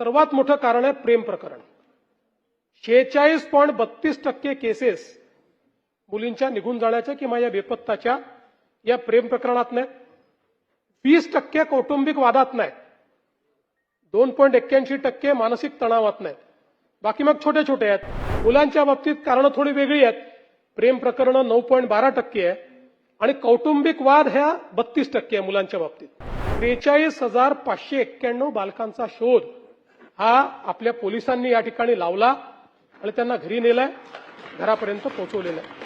सर्वात मोठं कारण आहे प्रेम प्रकरण। 46.32% केसेस मुलींच्या निघून जाण्याच्या किंवा या बेपत्ताच्या या प्रेम प्रकरणात नाही। 20% कौटुंबिक वादात नाही। 2.81% मानसिक तणावात नाही। बाकी मग छोटे छोटे आहेत। मुलांच्या बाबतीत कारण थोडी वेगळी आहेत। प्रेम प्रकरण 9.12% आहे आणि कौटुंबिक वाद ह्या 32% आहे मुलांच्या बाबतीत। 43,591 बालकांचा शोध हा आपल्या पोलिसांनी या ठिकाणी लावला आणि त्यांना घरी नेलाय, घरापर्यंत पोहोचवलेला आहे।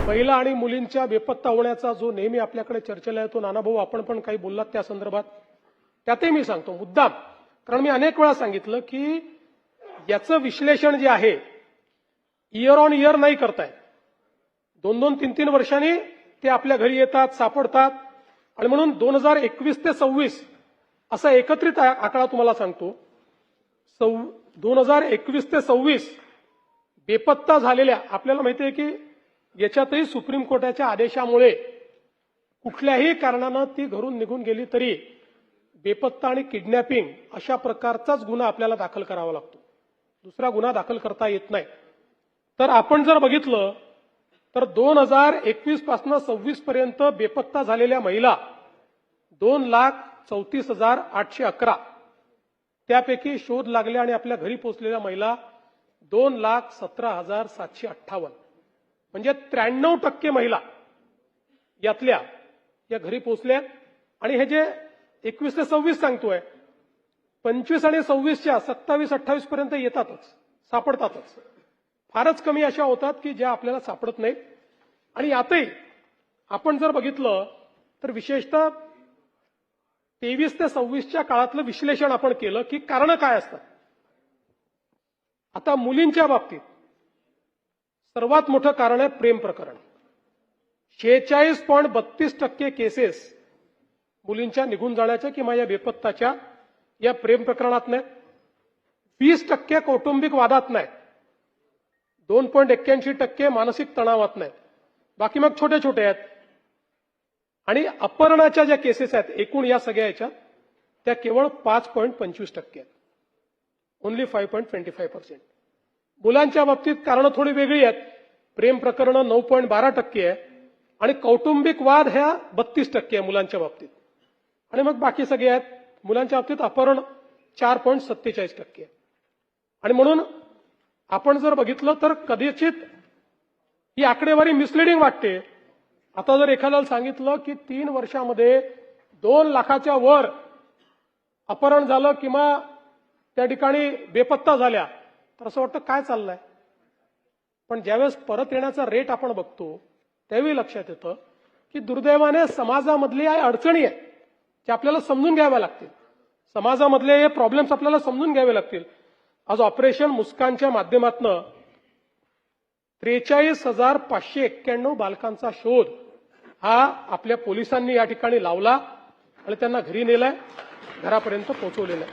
महिला आणि मुलींच्या बेपत्ता होण्याचा जो नेहमी आपल्याकडे चर्चेला येतो, नानाभाऊ आपण पण काही बोललात त्या संदर्भात, त्यातही मी सांगतो मुद्दाम, कारण मी अनेक वेळा सांगितलं की याचं विश्लेषण जे आहे इयर ऑन इयर नाही करतायत। 2-2, 3-3 वर्षांनी ते आपल्या घरी येतात, सापडतात आणि म्हणून 2021 ते 26 असा एकत्रित आकडा तुम्हाला सांगतो। 2021 ते 26 बेपत्ता झालेल्या, आपल्याला माहिती आहे की याच्यातही सुप्रीम कोर्टाच्या आदेशामुळे कुठल्याही कारणानं ती घरून निघून गेली तरी बेपत्ता आणि किडनॅपिंग अशा प्रकारचाच गुन्हा आपल्याला दाखल करावा लागतो, दुसरा गुन्हा दाखल करता येत नाही। तर आपण जर बघितलं तर 2021 पासून 26 पर्यंत बेपत्ता झालेल्या महिला 2,34,811, त्यापैकी शोध लागले आणि आपल्या घरी पोहोचलेल्या महिला 2,17,758, म्हणजे 93% महिला यातल्या या घरी पोहोचल्या। आणि हे जे 21 ते 26 सांगतोय, 25 आणि 26च्या 27-28 पर्यंत येतातच, सापडतातच। फारच कमी अशा होतात की ज्या आपल्याला सापडत नाहीत। आणि यातही आपण जर बघितलं तर विशेषतः 23 ते 26च्या काळातलं विश्लेषण आपण केलं की कारण काय असतात। आता मुलींच्या बाबतीत सर्वात मोठं कारण आहे प्रेम प्रकरण। 46.32% केसेस मुलींच्या निघून जाण्याच्या किंवा या बेपत्ताच्या या प्रेम प्रकरणात नाही। 20% कौटुंबिक वादात नाही। 2.81% मानसिक तणावात नाही। बाकी मग छोटे छोटे आहेत। आणि अपहरणाच्या ज्या केसेस आहेत एकूण या सगळ्या याच्यात त्या केवळ 5.25% आहेत, ओन्ली 5.25%। मुलांच्या बाबतीत कारण थोडी वेगळी आहेत। प्रेम प्रकरण 9.12% आहे आणि कौटुंबिक वाद ह्या 32% आहे मुलांच्या बाबतीत। आणि मग बाकी सगळे आहेत। मुलांच्या बाबतीत अपहरण 4.47% आहे। आणि म्हणून आपण जर बघितलं तर कदाचित ही आकडेवारी मिसलिडिंग वाटते। आता जर एखाद्याला सांगितलं की 3 वर्षामध्ये 2 लाखाच्या वर अपहरण झालं किंवा त्या ठिकाणी बेपत्ता झाल्या तर असं वाटतं काय चाललंय। पण ज्यावेळेस परत येण्याचा रेट आपण बघतो त्यावेळी लक्षात येतं की दुर्दैवाने समाजामधल्या अडचणी आहेत त्या आपल्याला समजून घ्याव्या लागतील। समाजामधले हे प्रॉब्लेम्स आपल्याला समजून घ्यावे लागतील। आज ऑपरेशन मुस्कानच्या माध्यमातून 43,591 बालकांचा शोध हा आपल्या पोलिसांनी या ठिकाणी लावला आणि त्यांना घरी नेलाय, घरापर्यंत पोहोचवलेला आहे।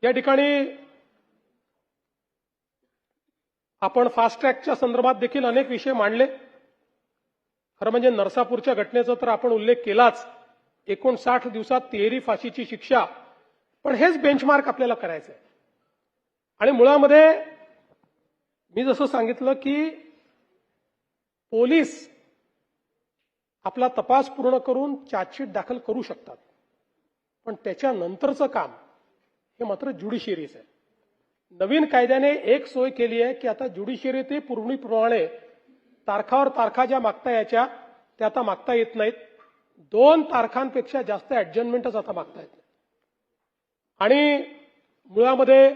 या ठिकाणी आपण फास्ट ट्रॅकच्या संदर्भात देखील अनेक विषय मांडले। खरं म्हणजे नरसापूरच्या घटनेचा तर आपण उल्लेख केलाच। 59 दिवसात तिहेरी फाशीची शिक्षा, पण हेच बेंचमार्क आपल्याला करायचं आहे। आणि मुळामध्ये मी जसं सांगितलं की पोलीस आपला तपास पूर्ण करून चार्जशीट दाखल करू शकतात, पण त्याच्यानंतरचं काम हे मात्र ज्युडिशियरीचं आहे। नवीन कायद्याने एक सोय केली आहे की आता ज्युडिशियरी पूर्वीप्रमाणे तारखावर तारखा ज्या मागता यायच्या त्या आता मागता येत नाहीत। 2 तारखांपेक्षा जास्त ऍडजमेंटच आता मागता येत नाही। आणि मुळामध्ये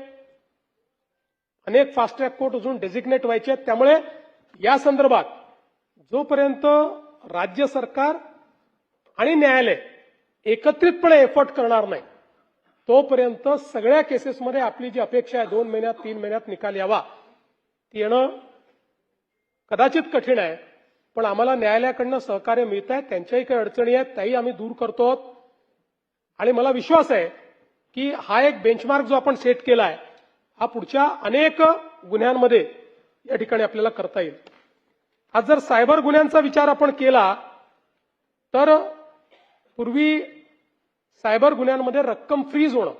अनेक फास्ट ट्रॅक कोर्ट अजून डेझिग्नेट व्हायचे आहेत। त्यामुळे या संदर्भात जोपर्यंत राज्य सरकार आणि न्यायालय एकत्रितपणे एफर्ट करणार नाही तोपर्यंत सगळ्या केसेसमध्ये आपली जी अपेक्षा आहे 2 महिन्यात 3 महिन्यात निकाल यावा ती येणं कदाचित कठीण आहे। पण आम्हाला न्यायालयाकडनं सहकार्य मिळत आहे, त्यांच्याही काही अडचणी आहेत त्याही आम्ही दूर करतो। आणि मला विश्वास आहे की हा एक बेंचमार्क जो आपण सेट केला आहे हा पुढच्या अनेक गुन्ह्यांमध्ये या ठिकाणी आपल्याला करता येईल। आज जर सायबर गुन्ह्यांचा विचार आपण केला तर पूर्वी सायबर गुन्ह्यांमध्ये रक्कम फ्रीज होणं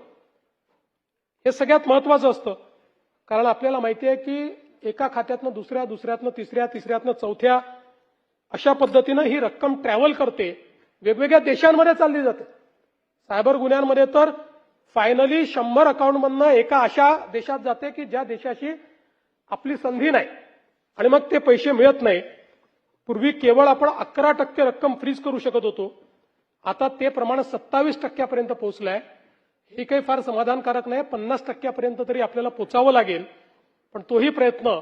हे सगळ्यात महत्वाचं असतं. कारण आपल्याला माहिती आहे की एका खात्यातनं दुसऱ्या, दुसऱ्यातनं तिसऱ्या, तिसऱ्यातनं चौथ्या अशा पद्धतीनं ही रक्कम ट्रॅव्हल करते, वेगवेगळ्या देशांमध्ये चालली जाते. सायबर गुन्ह्यांमध्ये तर फायनली 100 अकाउंटमधनं एका अशा देशात जाते की ज्या देशाशी आपली संधी नाही आणि मग ते पैसे मिळत नाही. पूर्वी केवळ आपण 11% रक्कम फ्रीज करू शकत होतो, आता ते प्रमाण 27% पोहोचलंय. हे काही फार समाधानकारक नाही. 50% तरी आपल्याला पोचावं लागेल, पण तोही प्रयत्न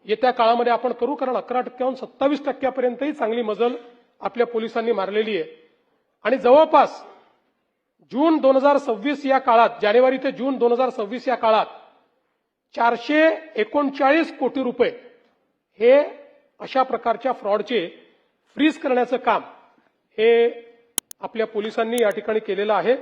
येत्या काळामध्ये आपण करू, कारण 11%हून 27%पर्यंतही चांगली मजल आपल्या पोलिसांनी मारलेली आहे. आणि जवळपास जून 2026 या काळात, जानेवारी ते जून 2026 या काळात 439 कोटी रुपये हे अशा प्रकारच्या फ्रॉडचे फ्रीज करण्याचं काम हे आपल्या पोलिसांनी या ठिकाणी केलेलं आहे.